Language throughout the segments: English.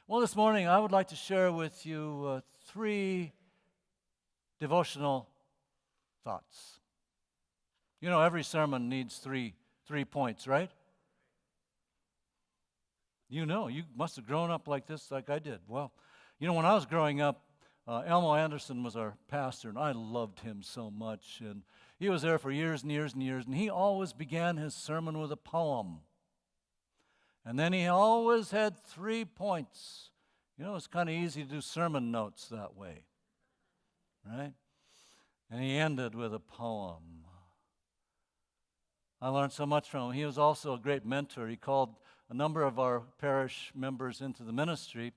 Well, this morning I would like to share with you three devotional thoughts. You know, every sermon needs three points, right? You know, you must have grown up like this, like I did. Well, you know, when I was growing up, Elmo Anderson was our pastor, and I loved him so much. And he was there for years and years and years, and he always began his sermon with a poem. And then he always had 3 points. You know, it's kind of easy to do sermon notes that way, right? And he ended with a poem. I learned so much from him. He was also a great mentor. He called a number of our parish members into the ministry.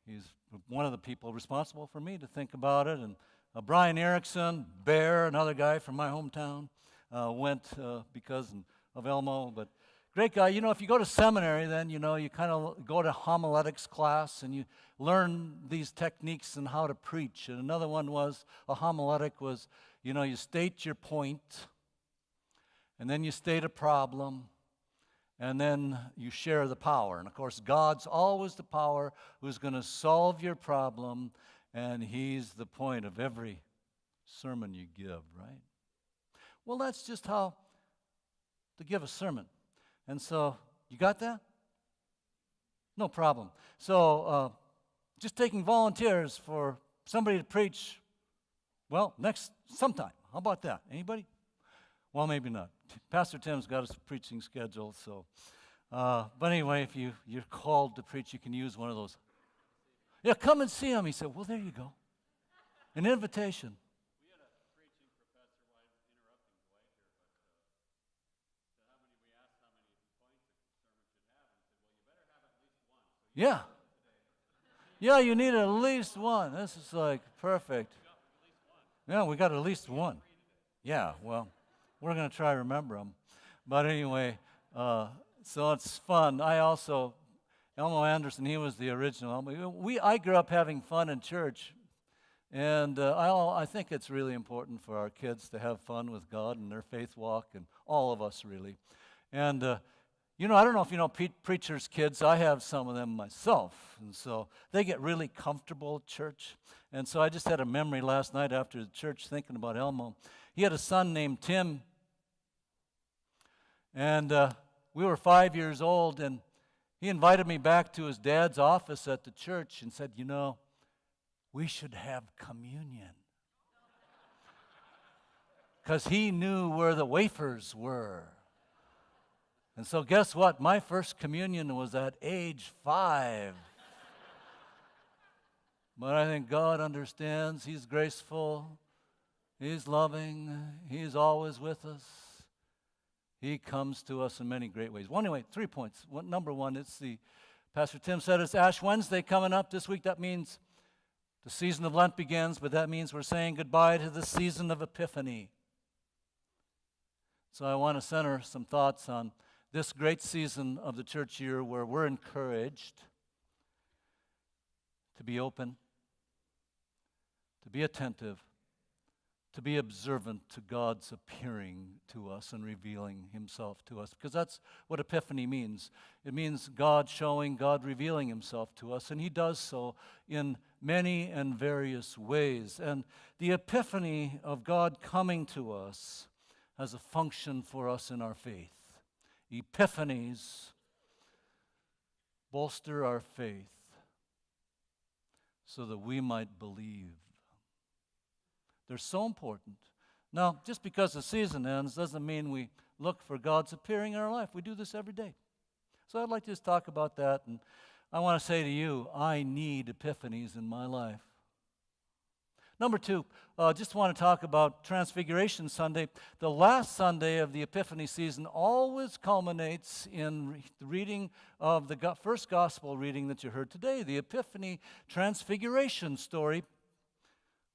He's one of the people responsible for me to think about it. And Brian Erickson, Bear, another guy from my hometown, went because of Elmo. But great guy. You know, if you go to seminary, then, you know, you kind of go to homiletics class and you learn these techniques and how to preach. And another one was, a homiletic was, you know, you state your point, and then you state a problem, and then you share the power. And of course, God's always the power who's going to solve your problem, and He's the point of every sermon you give, right? Well, that's just how to give a sermon. And so, you got that? No problem. So, just taking volunteers for somebody to preach, well, sometime. How about that? Anybody? Well, maybe not. Pastor Tim's got a preaching schedule, so. But anyway, if you're called to preach, you can use one of those. Yeah, come and see him. He said, well, there you go. An invitation. We had a preaching professor, well, I'm interrupting Dwight here, but we asked how many points a sermon should have, and he said, well, you better have at least one. So Yeah. Yeah, you need at least one. This is like perfect. Yeah, we got at least one. Yeah, well, we're going to try to remember them. But anyway, so it's fun. Elmo Anderson, he was the original. I grew up having fun in church, and I think it's really important for our kids to have fun with God and their faith walk, and all of us really. And, you know, I don't know if you know preachers' kids. I have some of them myself, and so they get really comfortable at church. And so I just had a memory last night after the church thinking about Elmo. He had a son named Tim, and we were 5 years old, and he invited me back to his dad's office at the church and said, you know, we should have communion. Because he knew where the wafers were. And so guess what? My first communion was at age 5. But I think God understands. He's graceful. He's loving. He's always with us. He comes to us in many great ways. Well, anyway, 3 points. Number one, Pastor Tim said it's Ash Wednesday coming up this week. That means the season of Lent begins, but that means we're saying goodbye to the season of Epiphany. So I want to center some thoughts on this great season of the church year where we're encouraged to be open, to be attentive, to be observant to God's appearing to us and revealing Himself to us. Because that's what Epiphany means. It means God showing, God revealing Himself to us, and He does so in many and various ways. And the epiphany of God coming to us has a function for us in our faith. Epiphanies bolster our faith so that we might believe. They're so important. Now, just because the season ends doesn't mean we look for God's appearing in our life. We do this every day. So I'd like to just talk about that, and I want to say to you, I need epiphanies in my life. Number two, just want to talk about Transfiguration Sunday. The last Sunday of the Epiphany season always culminates in the reading of the first gospel reading that you heard today, the Epiphany Transfiguration story.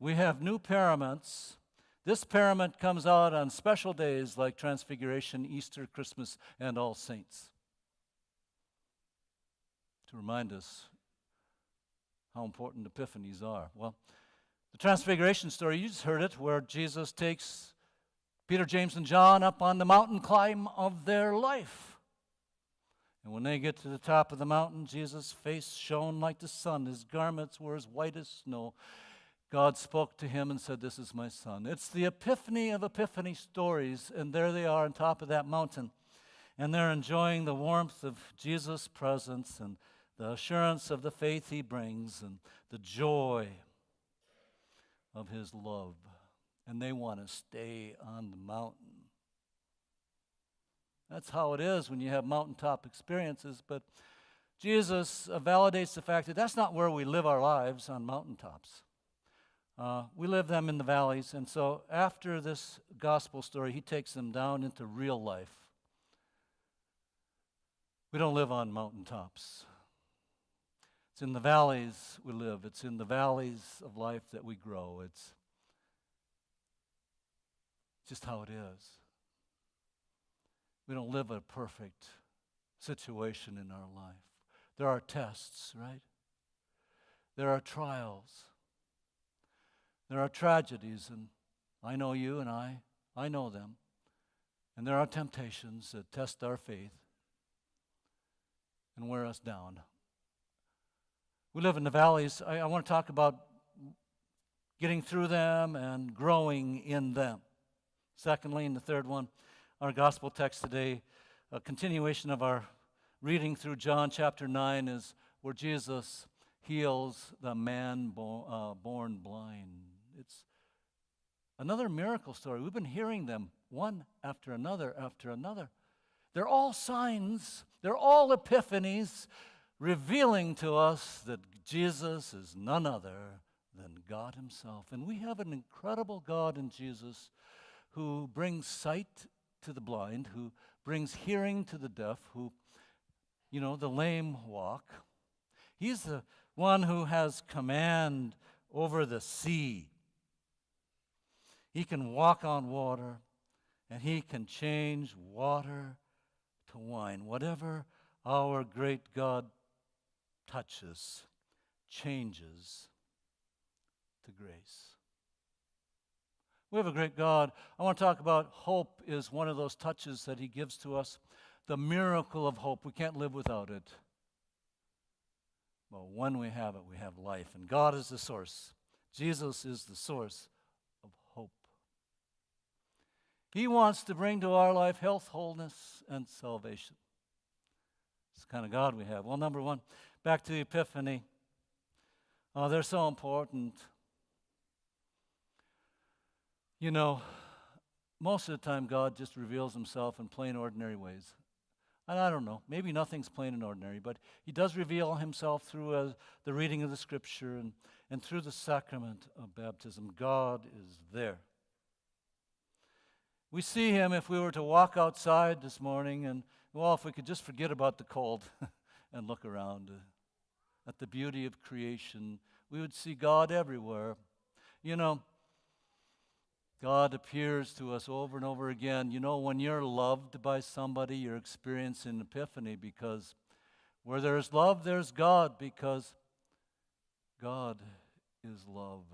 We have new paraments. This parament comes out on special days like Transfiguration, Easter, Christmas, and All Saints, to remind us how important epiphanies are. Well, the Transfiguration story, you just heard it, where Jesus takes Peter, James, and John up on the mountain climb of their life. And when they get to the top of the mountain, Jesus' face shone like the sun. His garments were as white as snow. God spoke to him and said, "This is my son." It's the epiphany of epiphany stories, and there they are on top of that mountain. And they're enjoying the warmth of Jesus' presence and the assurance of the faith he brings and the joy of his love. And they want to stay on the mountain. That's how it is when you have mountaintop experiences. But Jesus validates the fact that that's not where we live our lives, on mountaintops. We live them in the valleys. And so after this gospel story, he takes them down into real life. We don't live on mountaintops. It's in the valleys we live. It's in the valleys of life that we grow. It's just how it is. We don't live a perfect situation in our life. There are tests, right? There are trials. There are tragedies, and I know you and I know them. And there are temptations that test our faith and wear us down. We live in the valleys. I want to talk about getting through them and growing in them. Secondly, and the third one, our gospel text today, a continuation of our reading through John chapter 9, is where Jesus heals the man born blind. It's another miracle story. We've been hearing them one after another after another. They're all signs, they're all epiphanies, revealing to us that Jesus is none other than God himself. And we have an incredible God in Jesus who brings sight to the blind, who brings hearing to the deaf, who, the lame walk. He's the one who has command over the sea. He can walk on water, and he can change water to wine. Whatever our great God touches, changes to grace. We have a great God. I want to talk about hope is one of those touches that he gives to us. The miracle of hope. We can't live without it. But when we have it, we have life. And God is the source. Jesus is the source of hope. He wants to bring to our life health, wholeness, and salvation. It's the kind of God we have. Well, number one, back to the Epiphany. They're so important. Most of the time God just reveals himself in plain, ordinary ways. And I don't know, maybe nothing's plain and ordinary, but he does reveal himself through the reading of the Scripture and through the sacrament of baptism. God is there. We see him if we were to walk outside this morning and, if we could just forget about the cold and look around at the beauty of creation, we would see God everywhere. God appears to us over and over again. When you're loved by somebody, you're experiencing epiphany, because where there's love, there's God, because God is love.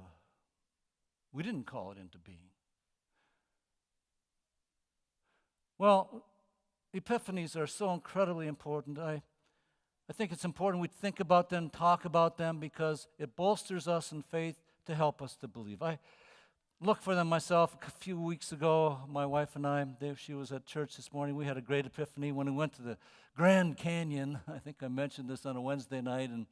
We didn't call it into being. Well, epiphanies are so incredibly important. I think it's important we think about them, talk about them, because it bolsters us in faith to help us to believe. I looked for them myself a few weeks ago. My wife and I, she was at church this morning. We had a great epiphany when we went to the Grand Canyon. I think I mentioned this on a Wednesday night. And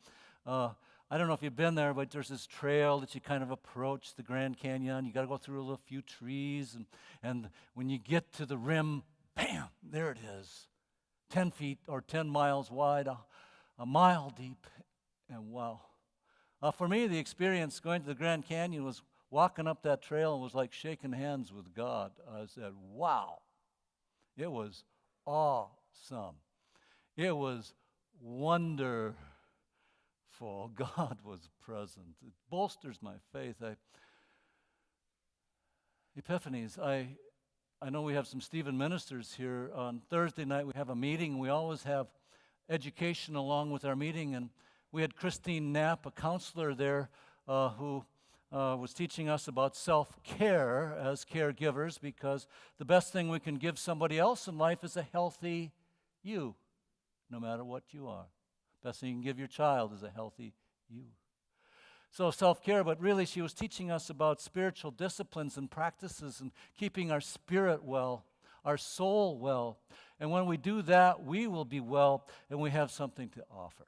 I don't know if you've been there, but there's this trail that you kind of approach the Grand Canyon. You got to go through a few trees. And when you get to the rim, bam, there it is. 10 feet or 10 miles wide, a mile deep. And wow. For me, the experience going to the Grand Canyon was walking up that trail was like shaking hands with God. I said, wow. It was awesome. It was wonderful. God was present. It bolsters my faith. Epiphanies. I know we have some Stephen ministers here. On Thursday night we have a meeting. We always have education along with our meeting. And we had Christine Knapp, a counselor there, who was teaching us about self-care as caregivers, because the best thing we can give somebody else in life is a healthy you. no matter what you are. Best thing you can give your child is a healthy you. So self-care, but really she was teaching us about spiritual disciplines and practices and keeping our spirit well, our soul well. And when we do that, we will be well and we have something to offer.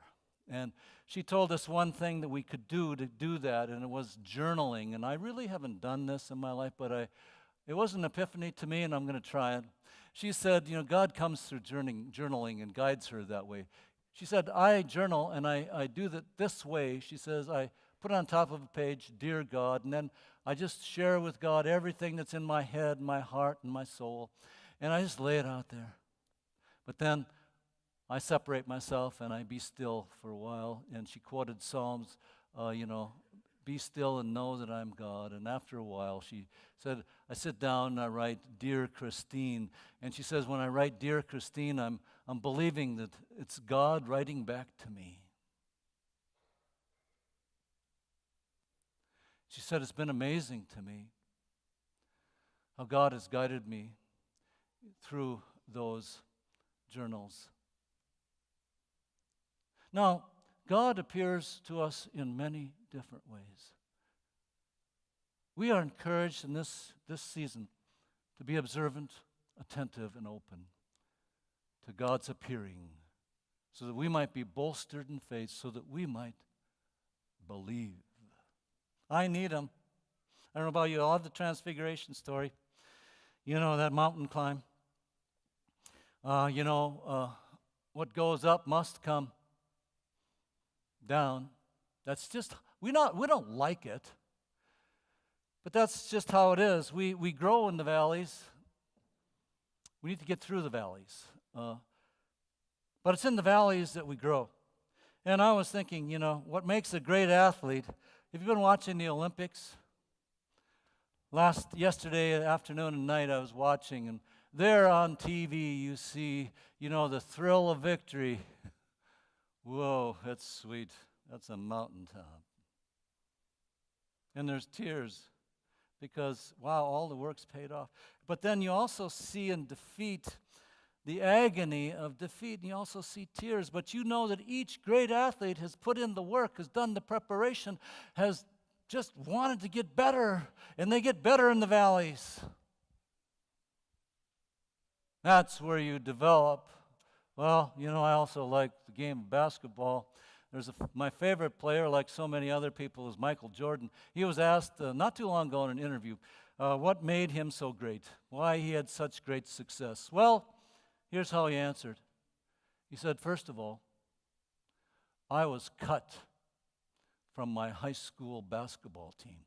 And she told us one thing that we could do to do that, and it was journaling. And I really haven't done this in my life, but it was an epiphany to me, and I'm going to try it. She said, God comes through journaling and guides her that way. She said, I journal, and I do that this way. She says, I put on top of a page, Dear God, and then I just share with God everything that's in my head, my heart, and my soul, and I just lay it out there. But then I separate myself and I be still for a while. And she quoted Psalms, be still and know that I'm God. And after a while, she said, I sit down and I write, Dear Christine. And she says, when I write, Dear Christine, I'm believing that it's God writing back to me. She said, it's been amazing to me how God has guided me through those journals. Now, God appears to us in many different ways. We are encouraged in this season to be observant, attentive, and open to God's appearing so that we might be bolstered in faith, so that we might believe. I need Him. I don't know about you, I'll have the Transfiguration story. That mountain climb. What goes up must come down. That's just, we don't like it, but that's just how it is. We grow in the valleys. We need to get through the valleys. But it's in the valleys that we grow. And I was thinking, what makes a great athlete? Have you been watching the Olympics? Yesterday afternoon and night I was watching, and there on TV you see, the thrill of victory. Whoa, that's sweet. That's a mountaintop. And there's tears because, wow, all the work's paid off. But then you also see in defeat the agony of defeat, and you also see tears. But you know that each great athlete has put in the work, has done the preparation, has just wanted to get better, and they get better in the valleys. That's where you develop. Well, I also like the game of basketball. My favorite player, like so many other people, is Michael Jordan. He was asked not too long ago in an interview what made him so great, why he had such great success. Well, here's how he answered. He said, first of all, I was cut from my high school basketball team.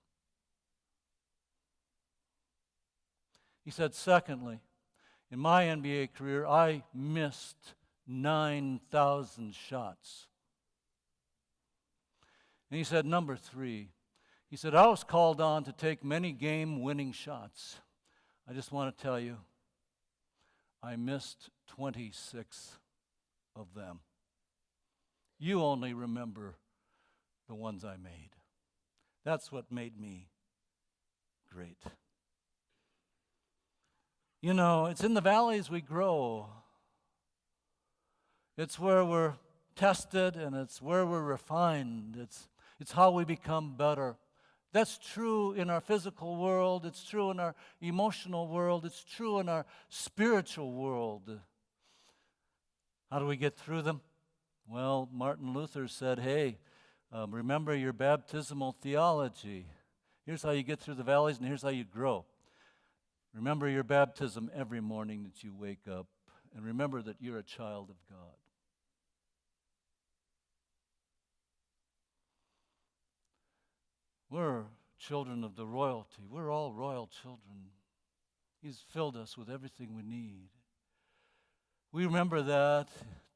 He said, secondly, in my NBA career, I missed 9,000 shots. And he said, number three, he said, I was called on to take many game-winning shots. I just want to tell you, I missed 26 of them. You only remember the ones I made. That's what made me great. It's in the valleys we grow. It's where we're tested, and it's where we're refined. It's how we become better. That's true in our physical world. It's true in our emotional world. It's true in our spiritual world. How do we get through them? Well, Martin Luther said, hey, remember your baptismal theology. Here's how you get through the valleys, and here's how you grow. Remember your baptism every morning that you wake up, and remember that you're a child of God. We're children of the royalty. We're all royal children. He's filled us with everything we need. We remember that,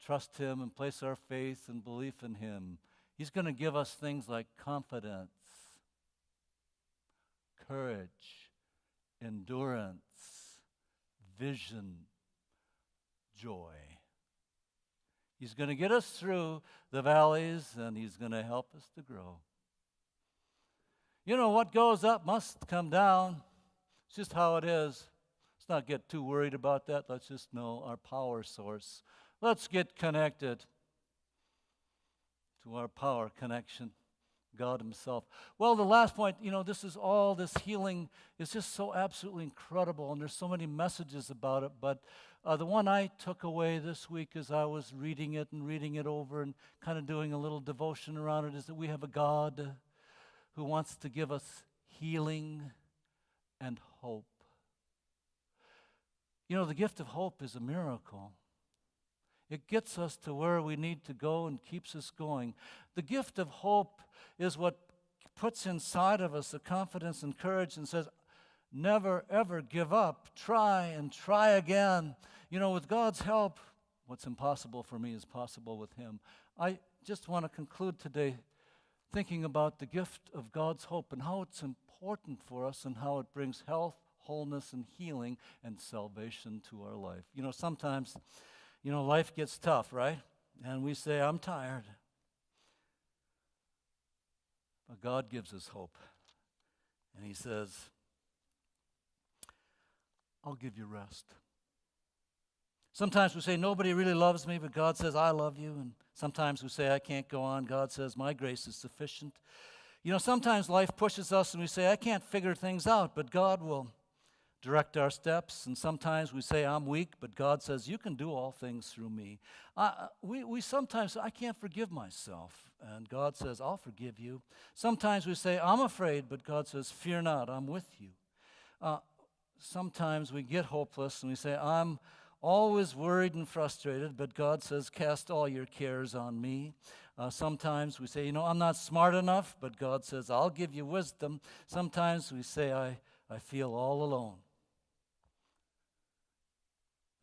trust Him, and place our faith and belief in Him. He's going to give us things like confidence, courage, endurance, vision, joy. He's going to get us through the valleys, and He's going to help us to grow. What goes up must come down. It's just how it is. Let's not get too worried about that. Let's just know our power source, Let's get connected to our power connection, God Himself. Well, the last point, this healing is just so absolutely incredible, and there's so many messages about it, but the one I took away this week as I was reading it over and kind of doing a little devotion around it is that we have a God who wants to give us healing and hope. The gift of hope is a miracle. It gets us to where we need to go and keeps us going. The gift of hope is what puts inside of us the confidence and courage and says, never, ever give up. Try and try again. With God's help, what's impossible for me is possible with Him. I just want to conclude today thinking about the gift of God's hope and how it's important for us and how it brings health, wholeness, and healing and salvation to our life. Sometimes, life gets tough, right? And we say, I'm tired. But God gives us hope. And He says, I'll give you rest. Sometimes we say, nobody really loves me, but God says, I love you. And sometimes we say, I can't go on. God says, my grace is sufficient. Sometimes life pushes us and we say, I can't figure things out, but God will direct our steps. And sometimes we say, I'm weak, but God says, you can do all things through me. We sometimes say, I can't forgive myself. And God says, I'll forgive you. Sometimes we say, I'm afraid, but God says, fear not, I'm with you. Sometimes we get hopeless and we say, I'm always worried and frustrated, but God says, cast all your cares on me. Sometimes we say, I'm not smart enough, but God says, I'll give you wisdom. Sometimes we say, I feel all alone.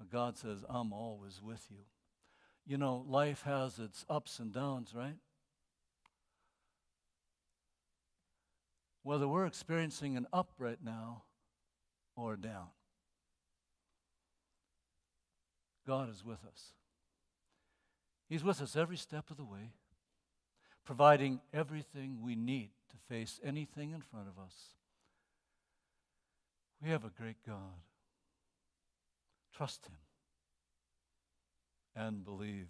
But God says, I'm always with you. Life has its ups and downs, right? Whether we're experiencing an up right now or a down, God is with us. He's with us every step of the way, providing everything we need to face anything in front of us. We have a great God. Trust Him and believe.